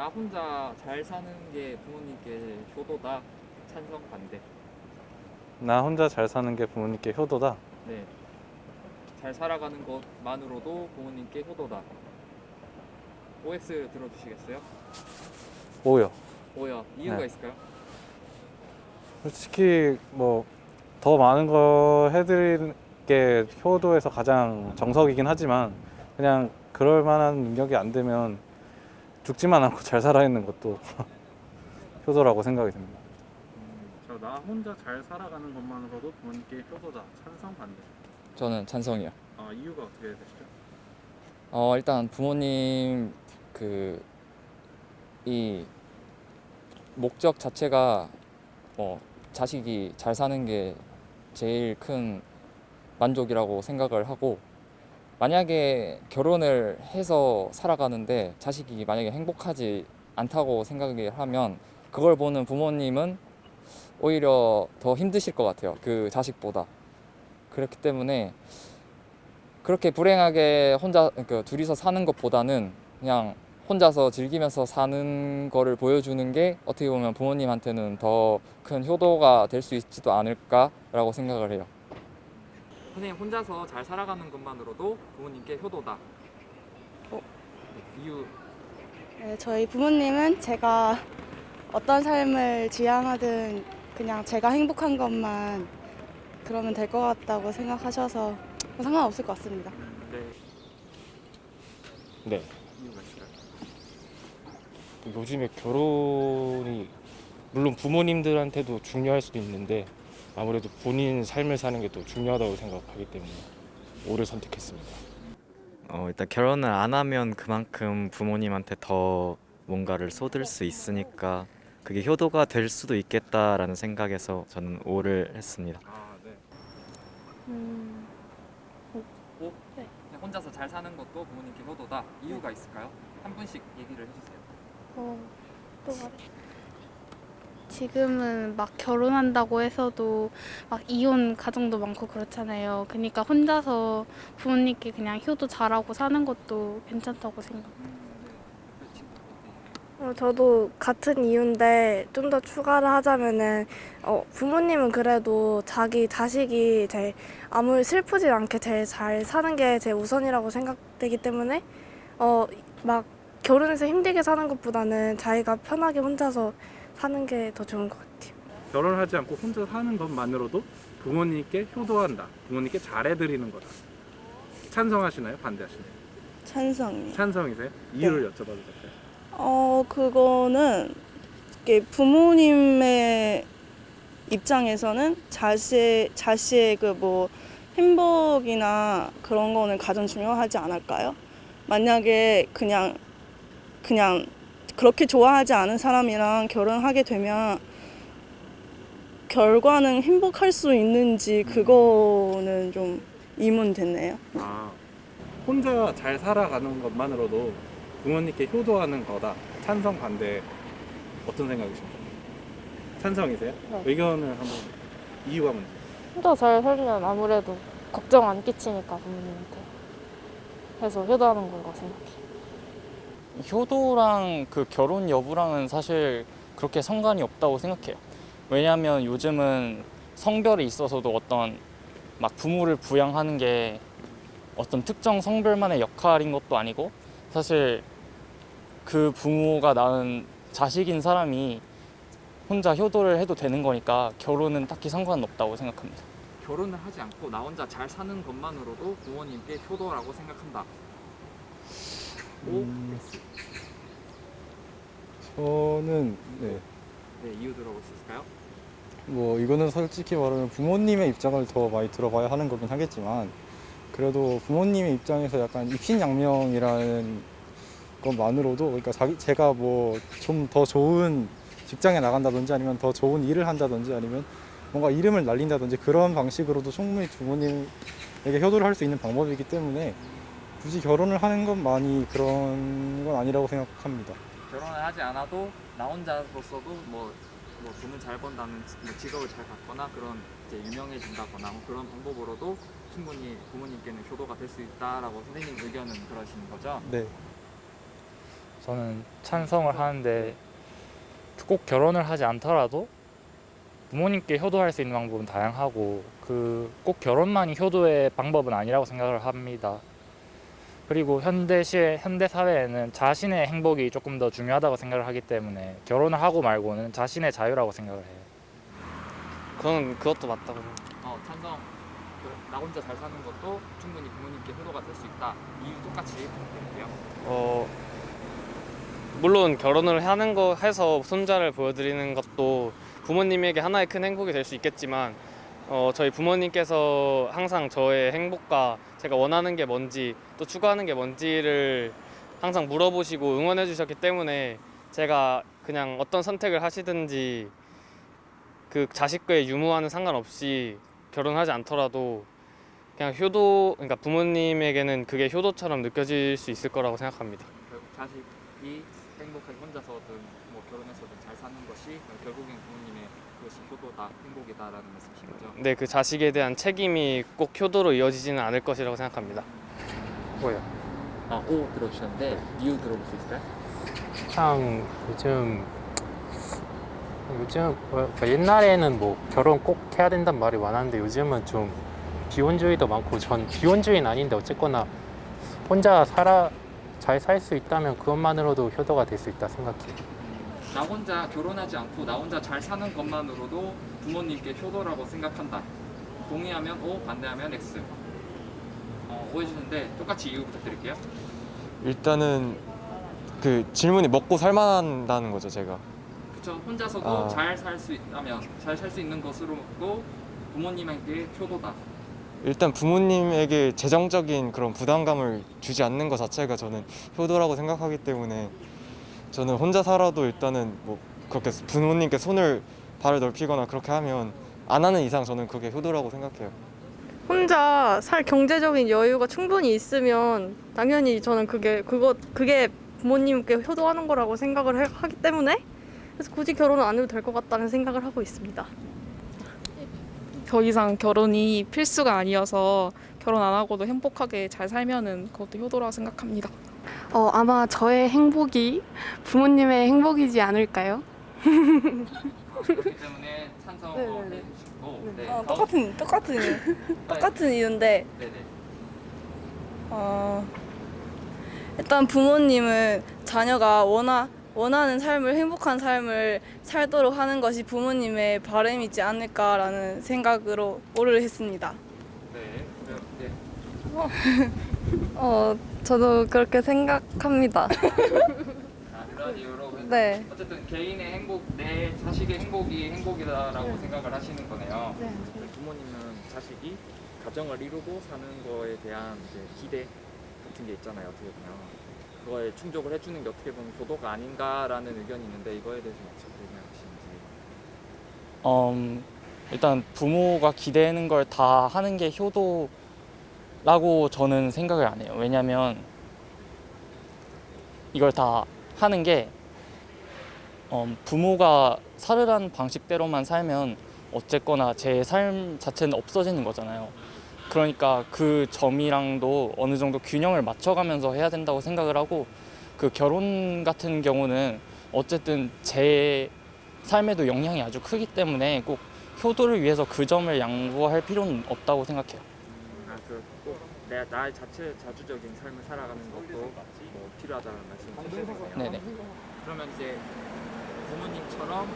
나 혼자 잘 사는 게 부모님께 효도다. 찬성 반대. 나 혼자 잘 사는 게 부모님께 효도다. 네. 잘 살아가는 것만으로도 부모님께 효도다. OX 들어주시겠어요? 오요. 뭐야? 이유가 네. 있을까요? 솔직히 뭐 더 많은 거 해드리는 게 효도에서 가장 정석이긴 하지만 그냥 그럴 만한 능력이 안 되면 죽지만 않고 잘 살아있는 것도 효도라고 생각이 듭니다. 저 나 혼자 잘 살아가는 것만으로도 부모님께 효도다. 찬성 반대. 저는 찬성이요. 이유가 어떻게 되시죠? 일단 부모님 이 목적 자체가 자식이 잘 사는 게 제일 큰 만족이라고 생각을 하고, 만약에 결혼을 해서 살아가는데 자식이 만약에 행복하지 않다고 생각을 하면 그걸 보는 부모님은 오히려 더 힘드실 것 같아요. 그 자식보다. 그렇기 때문에 그렇게 불행하게 혼자 둘이서 사는 것보다는 그냥 혼자서 즐기면서 사는 거를 보여주는 게 어떻게 보면 부모님한테는 더 큰 효도가 될 수 있지도 않을까라고 생각을 해요. 선생님, 혼자서 잘 살아가는 것만으로도 부모님께 효도다. 이유. 네, 저희 부모님은 제가 어떤 삶을 지향하든 그냥 제가 행복한 것만 그러면 될 것 같다고 생각하셔서 상관없을 것 같습니다. 네. 네. 이유가 있을까요? 요즘에 결혼이 물론 부모님들한테도 중요할 수도 있는데 아무래도 본인 삶을 사는 게 더 중요하다고 생각하기 때문에 오를 선택했습니다. 일단 결혼을 안 하면 그만큼 부모님한테 더 뭔가를 쏟을 수 있으니까 그게 효도가 될 수도 있겠다라는 생각에서 저는 오를 했습니다. 네. 오? 네. 그냥 혼자서 잘 사는 것도 부모님께 효도다. 이유가 있을까요? 한 분씩 얘기를 해주세요. 또 말해. 지금은 막 결혼한다고 해서도 막 이혼 가정도 많고 그렇잖아요. 그러니까 혼자서 부모님께 그냥 효도 잘하고 사는 것도 괜찮다고 생각해요. 저도 같은 이유인데 좀 더 추가를 하자면은 부모님은 그래도 자기 자식이 제일 아무리 슬프지 않게 제일 잘 사는 게 제일 우선이라고 생각되기 때문에 막 결혼해서 힘들게 사는 것보다는 자기가 편하게 혼자서 사는 게 더 좋은 것 같아요. 결혼하지 않고 혼자 사는 것만으로도 부모님께 효도한다. 부모님께 잘해드리는 거다. 찬성하시나요? 반대하시나요? 찬성이요. 찬성이세요? 이유를 여쭤봐도 될까요? 그거는 이게 부모님의 입장에서는 자식의 그 뭐 행복이나 그런 거는 가장 중요하지 않을까요? 만약에 그냥 그렇게 좋아하지 않은 사람이랑 결혼하게 되면 결과는 행복할 수 있는지 그거는 좀 의문됐네요. 혼자 잘 살아가는 것만으로도 부모님께 효도하는 거다. 찬성 반대 어떤 생각이십니까? 찬성이세요? 네. 의견을 한번 이유가 뭔지. 혼자 잘 살면 아무래도 걱정 안 끼치니까 부모님한테 해서 효도하는 거라고 생각해요. 효도랑 그 결혼 여부랑은 사실 그렇게 상관이 없다고 생각해요. 왜냐하면 요즘은 성별에 있어서도 어떤 막 부모를 부양하는 게 어떤 특정 성별만의 역할인 것도 아니고, 사실 그 부모가 낳은 자식인 사람이 혼자 효도를 해도 되는 거니까 결혼은 딱히 상관은 없다고 생각합니다. 결혼을 하지 않고 나 혼자 잘 사는 것만으로도 부모님께 효도라고 생각한다. OX. 저는 네. 네, 이유 들어볼 수 있을까요? 뭐 이거는 솔직히 말하면 부모님의 입장을 더 많이 들어봐야 하는 거긴 하겠지만 그래도 부모님의 입장에서 약간 입신양명이라는 것만으로도 그러니까 제가 뭐 좀 더 좋은 직장에 나간다든지 아니면 더 좋은 일을 한다든지 아니면 뭔가 이름을 날린다든지 그런 방식으로도 충분히 부모님에게 효도를 할 수 있는 방법이기 때문에 굳이 결혼을 하는 것만이 그런 건 아니라고 생각합니다. 결혼을 하지 않아도 나 혼자로서도 뭐 돈을 잘 번다는 직업을 잘 갖거나 그런 이제 유명해진다거나 뭐 그런 방법으로도 충분히 부모님께는 효도가 될 수 있다라고 선생님 의견은 그러시는 거죠? 네. 저는 찬성을 하는데 꼭 결혼을 하지 않더라도 부모님께 효도할 수 있는 방법은 다양하고 그 꼭 결혼만이 효도의 방법은 아니라고 생각을 합니다. 그리고 현대 사회에는 자신의 행복이 조금 더 중요하다고 생각을 하기 때문에 결혼을 하고 말고는 자신의 자유라고 생각을 해요. 그건 그것도 맞다고 생각해요. 찬성. 나 혼자 잘 사는 것도 충분히 부모님께 효도가 될 수 있다. 이유 똑같이 부탁드릴게요. 물론 결혼을 하는 거 해서 손자를 보여드리는 것도 부모님에게 하나의 큰 행복이 될 수 있겠지만 저희 부모님께서 항상 저의 행복과 제가 원하는 게 뭔지 또 추구하는 게 뭔지를 항상 물어보시고 응원해 주셨기 때문에 제가 그냥 어떤 선택을 하시든지 그 자식과의 유무와는 상관없이 결혼하지 않더라도 그냥 그러니까 부모님에게는 그게 효도처럼 느껴질 수 있을 거라고 생각합니다. 결국 자식이 행복하게 혼자서든 뭐 결혼해서든 잘 사는 것이 결국엔 부모님의 그것이 효도다, 행복이다라는 말씀이신 거죠? 네, 그 자식에 대한 책임이 꼭 효도로 이어지지는 않을 것이라고 생각합니다. 뭐요? O 들어주셨는데 이유 들어볼 수 있을까요? 참 요즘 그러니까 옛날에는 뭐 결혼 꼭 해야 된다는 말이 많았는데 요즘은 좀 비혼주의도 많고 전 비혼주의는 아닌데 어쨌거나 혼자 잘 살 수 있다면 그것만으로도 효도가 될 수 있다 생각해요. 나 혼자 결혼하지 않고 나 혼자 잘 사는 것만으로도 부모님께 효도라고 생각한다. 동의하면 O, 반대하면 X. O 해주는데 똑같이 이유 부탁드릴게요. 일단은 그 질문이 먹고 살만한다는 거죠, 제가. 그렇죠. 혼자서도 잘 살 수 있다면 잘 살 수 있는 것으로도 부모님에게 효도다. 일단 부모님에게 재정적인 그런 부담감을 주지 않는 것 자체가 저는 효도라고 생각하기 때문에 저는 혼자 살아도 일단은 뭐 그렇게 부모님께 발을 넓히거나 그렇게 하면 안 하는 이상 저는 그게 효도라고 생각해요. 혼자 살 경제적인 여유가 충분히 있으면 당연히 저는 그게 부모님께 효도하는 거라고 생각을 하기 때문에 그래서 굳이 결혼은 안 해도 될 것 같다는 생각을 하고 있습니다. 더 이상 결혼이 필수가 아니어서 결혼 안 하고도 행복하게 잘 살면은 그것도 효도라고 생각합니다. 아마 저의 행복이 부모님의 행복이지 않을까요? 그렇기 때문에 찬성을 해주시고 똑같은 이유인데 네네. 일단 부모님은 자녀가 원하는 삶을 행복한 삶을 살도록 하는 것이 부모님의 바람이지 않을까라는 생각으로 오를 했습니다. 네. 네. 저도 그렇게 생각합니다. 그런 이유로 네. 어쨌든 개인의 행복, 내 자식의 행복이 행복이다라고 생각을 하시는 거네요. 네. 부모님은 자식이 가정을 이루고 사는 거에 대한 이제 기대 같은 게 있잖아요. 어떻게 보면 그거에 충족을 해주는 게 어떻게 보면 효도가 아닌가라는 의견이 있는데 이거에 대해서 어떻게 생각하시는지. 일단 부모가 기대는 걸 다 하는 게 효도라고 저는 생각을 안 해요. 왜냐면 이걸 다 하는 게 부모가 살으라는 방식대로만 살면 어쨌거나 제 삶 자체는 없어지는 거잖아요. 그러니까 그 점이랑도 어느 정도 균형을 맞춰가면서 해야 된다고 생각을 하고 그 결혼 같은 경우는 어쨌든 제 삶에도 영향이 아주 크기 때문에 꼭 효도를 위해서 그 점을 양보할 필요는 없다고 생각해요. 꼭 나의 자주적인 삶을 살아가는 것도 뭐 필요하다는 말씀이신 거네요. 네네. 그러면 이제 부모님들처럼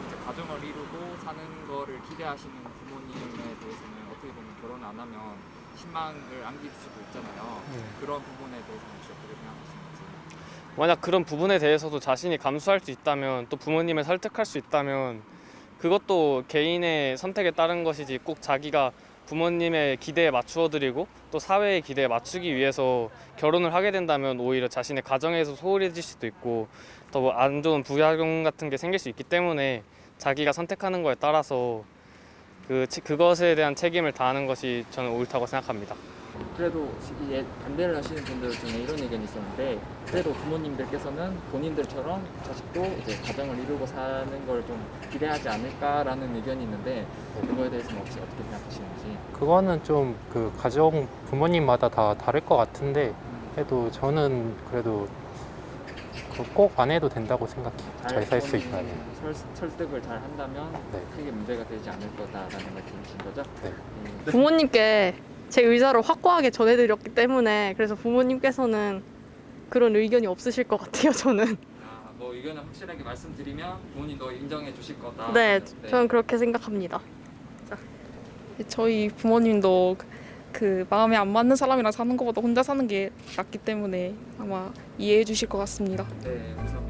이제 가정을 이루고 사는 거를 기대하시는 부모님에 대해서는 어떻게 보면 결혼 안 하면 신망을 안길 수도 있잖아요. 그런 부분에 대해서는 혹시 어떻게 생각하시는지. 만약 그런 부분에 대해서도 자신이 감수할 수 있다면 또 부모님을 설득할 수 있다면 그것도 개인의 선택에 따른 것이지 꼭 자기가 부모님의 기대에 맞추어 드리고 또 사회의 기대에 맞추기 위해서 결혼을 하게 된다면 오히려 자신의 가정에서 소홀해질 수도 있고 더 안 좋은 부작용 같은 게 생길 수 있기 때문에 자기가 선택하는 거에 따라서 그것에 대한 책임을 다하는 것이 저는 옳다고 생각합니다. 그래도 이제 반대를 하시는 분들 중에 이런 의견이 있었는데 그래도 부모님들께서는 본인들처럼 자식도 이제 가정을 이루고 사는 걸 좀 기대하지 않을까라는 의견이 있는데 그거에 대해서는 혹시 어떻게 생각하시는지. 그거는 좀 그 가정 부모님마다 다 다를 것 같은데 그래도 저는 그래도 꼭 안 해도 된다고 생각해요. 잘 살 수 있다면. 설득을 잘 한다면 네. 크게 문제가 되지 않을 거다라는 말씀이신 거죠? 네. 부모님께 제 의사를 확고하게 전해드렸기 때문에 그래서 부모님께서는 그런 의견이 없으실 것 같아요. 저는. 뭐 의견을 확실하게 말씀드리면 부모님도 인정해 주실 거다. 네, 저는 그렇게 생각합니다. 저희 부모님도 그 마음에 안 맞는 사람이랑 사는 것보다 혼자 사는 게 낫기 때문에 아마 이해해 주실 것 같습니다. 네, 감사합니다.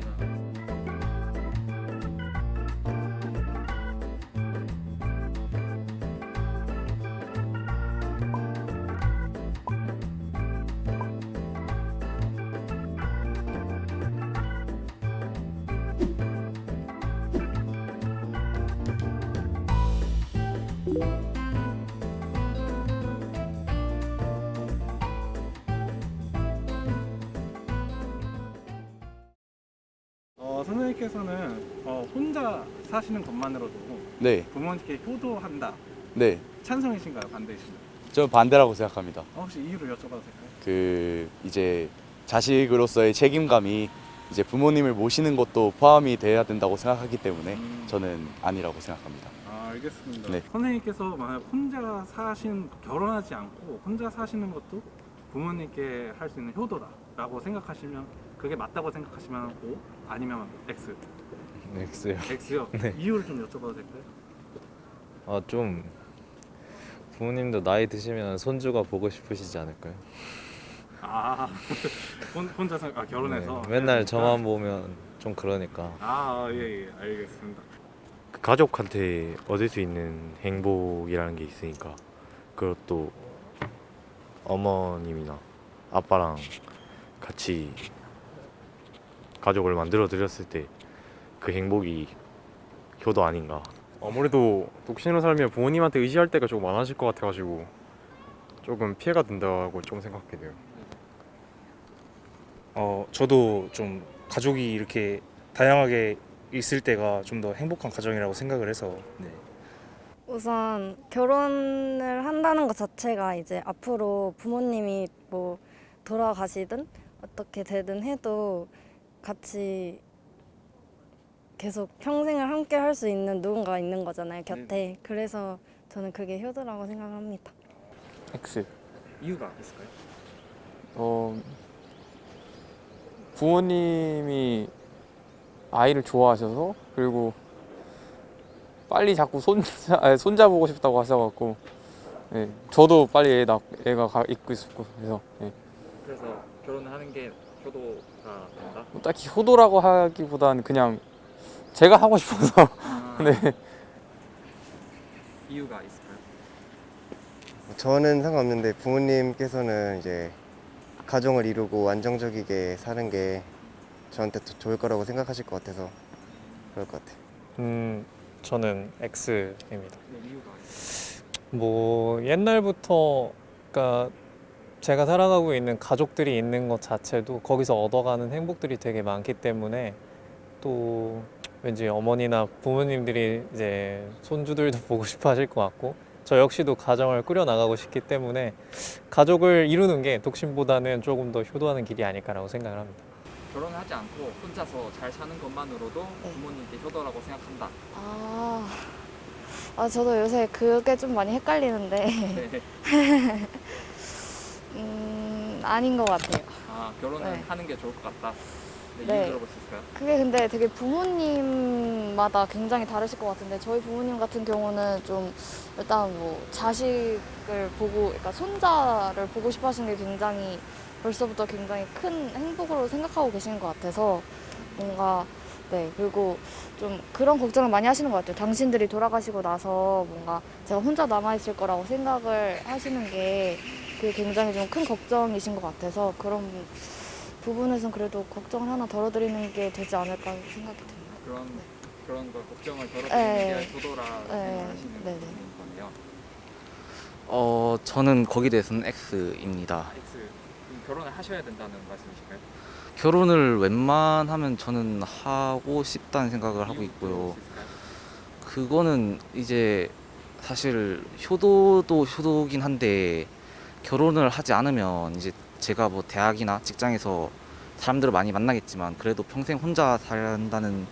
선생님께서는 혼자 사시는 것만으로도 네, 부모님께 효도한다. 네, 찬성이신가요? 반대이신가요? 저는 반대라고 생각합니다. 혹시 이유를 여쭤봐도 될까요? 이제 자식으로서의 책임감이 이제 부모님을 모시는 것도 포함이 돼야 된다고 생각하기 때문에 저는 아니라고 생각합니다. 알겠습니다. 네. 선생님께서 만약 혼자 결혼하지 않고 혼자 사시는 것도 부모님께 할 수 있는 효도다라고 생각하시면 그게 맞다고 생각하시면 O, 아니면 X? X요. X요? 네. 이유를 좀 여쭤봐도 될까요? 좀 부모님도 나이 드시면 손주가 보고 싶으시지 않을까요? 혼자서 결혼해서 네, 맨날 저만 보면 좀 그러니까. 예, 알겠습니다. 가족한테 얻을 수 있는 행복이라는 게 있으니까 그것도 어머님이나 아빠랑 같이 가족을 만들어 드렸을 때 그 행복이 효도 아닌가. 아무래도 독신으로 살면 부모님한테 의지할 때가 조금 많아질 것 같아가지고 조금 피해가 된다고 좀 생각하게 돼요. 저도 좀 가족이 이렇게 다양하게 있을 때가 좀 더 행복한 가정이라고 생각을 해서 우선 결혼을 한다는 것 자체가 이제 앞으로 부모님이 뭐 돌아가시든 어떻게 되든 해도 같이 계속 평생을 함께 할 수 있는 누군가가 있는 거잖아요, 곁에. 그래서 저는 그게 효도라고 생각합니다. X. 이유가 있을까요? 부모님이 아이를 좋아하셔서 그리고 빨리 자꾸 손자 보고 싶다고 하셔갖고 네, 저도 빨리 애가 있고 싶고 그래서 네. 그래서 결혼을 하는 게 효도가 된다? 뭐 딱히 효도라고 하기보다는 그냥 제가 하고 싶어서 네. 이유가 있을까요? 저는 상관없는데 부모님께서는 이제 가정을 이루고 안정적이게 사는 게 저한테 더 좋을 거라고 생각하실 것 같아서 그럴 것 같아요. 저는 X입니다. 이유가 뭐 옛날부터 그러니까 제가 살아가고 있는 가족들이 있는 것 자체도 거기서 얻어가는 행복들이 되게 많기 때문에 또 왠지 어머니나 부모님들이 이제 손주들도 보고 싶어 하실 것 같고 저 역시도 가정을 꾸려 나가고 싶기 때문에 가족을 이루는 게 독신보다는 조금 더 효도하는 길이 아닐까라고 생각을 합니다. 결혼을 하지 않고 혼자서 잘 사는 것만으로도 부모님께 효도라고 생각한다. 저도 요새 그게 좀 많이 헷갈리는데 네. 아닌 것 같아요. 결혼은 네. 하는 게 좋을 것 같다. 네, 네. 이유 들어볼 수 있을까요? 그게 근데 되게 부모님마다 굉장히 다르실 것 같은데 저희 부모님 같은 경우는 좀 일단 뭐 자식을 보고 그러니까 손자를 보고 싶어 하시는 게 굉장히 벌써부터 굉장히 큰 행복으로 생각하고 계시는 것 같아서 뭔가 네 그리고 좀 그런 걱정을 많이 하시는 것 같아요. 당신들이 돌아가시고 나서 뭔가 제가 혼자 남아있을 거라고 생각을 하시는 게 그게 굉장히 좀 큰 걱정이신 것 같아서 그런 부분에선 그래도 걱정을 하나 덜어드리는 게 되지 않을까 생각이 듭니다. 그런 걸 걱정을 덜어드리는 네. 게 효도라 생각하시는 네네. 거네요. 저는 거기에 대해서는 X입니다. X. 그럼 결혼을 하셔야 된다는 말씀이실까요? 결혼을 웬만하면 저는 하고 싶다는 생각을 하고 있고요. 그거는 이제 사실 효도도 효도긴 한데 결혼을 하지 않으면 이제 제가 뭐 대학이나 직장에서 사람들을 많이 만나겠지만 그래도 평생 혼자 산다는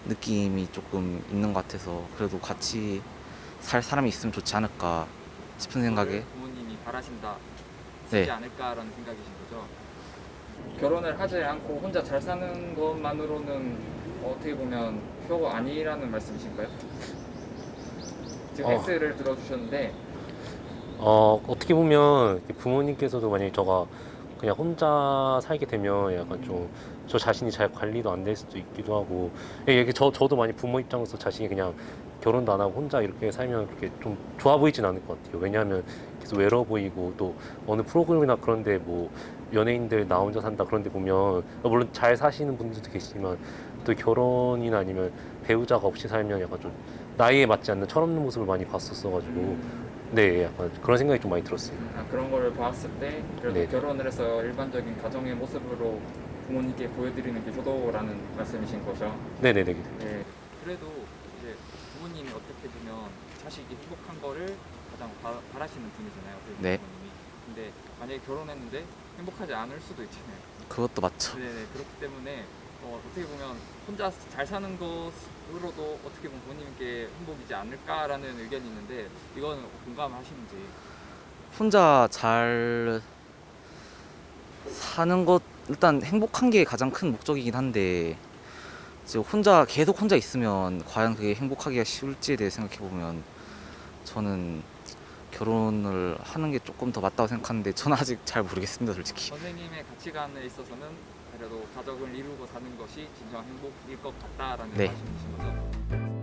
느낌이 조금 있는 것 같아서 그래도 같이 살 사람이 있으면 좋지 않을까 싶은 생각에 부모님이 바라신다 네. 싶지 않을까라는 생각이신 거죠. 결혼을 하지 않고 혼자 잘 사는 것만으로는 어떻게 보면 효가 아니라는 말씀이신가요? 지금 X를 들어주셨는데 어떻게 보면 부모님께서도 만약에 저가 그냥 혼자 살게 되면 약간 좀 저 자신이 잘 관리도 안 될 수도 있기도 하고 이게 저도 많이 부모 입장에서 자신이 그냥 결혼도 안 하고 혼자 이렇게 살면 그렇게 좀 좋아 보이진 않을 것 같아요. 왜냐하면 계속 외로워 보이고 또 어느 프로그램이나 그런데 뭐 연예인들 나 혼자 산다 그런데 보면 물론 잘 사시는 분들도 계시지만 또 결혼이나 아니면 배우자가 없이 살면 약간 좀 나이에 맞지 않는 철없는 모습을 많이 봤었어가지고 네 약간 그런 생각이 좀 많이 들었어요. 그런 걸 봤을 때 그래도 네. 결혼을 해서 일반적인 가정의 모습으로 부모님께 보여드리는 게 효도라는 말씀이신 거죠. 네네네. 네. 그래도 이제 부모님이 어떻게 보면 자식이 행복한 거를 가장 바라시는 분이잖아요. 네. 부모님이. 근데 만약에 결혼했는데 행복하지 않을 수도 있잖아요. 그것도 맞죠. 네네. 그렇기 때문에 어떻게 보면 혼자 잘 사는 것으로도 어떻게 보면 부모님께 행복이지 않을까라는 의견이 있는데 이건 공감하시는지. 혼자 잘 사는 것 일단 행복한 게 가장 큰 목적이긴 한데 이제 계속 혼자 있으면 과연 그게 행복하기가 쉬울지에 대해 생각해 보면 저는 결혼을 하는 게 조금 더 맞다고 생각하는데 저는 아직 잘 모르겠습니다, 솔직히. 선생님의 가치관에 있어서는 그래도 가족을 이루고 사는 것이 진정한 행복일 것 같다라는 네. 말씀이신 거죠.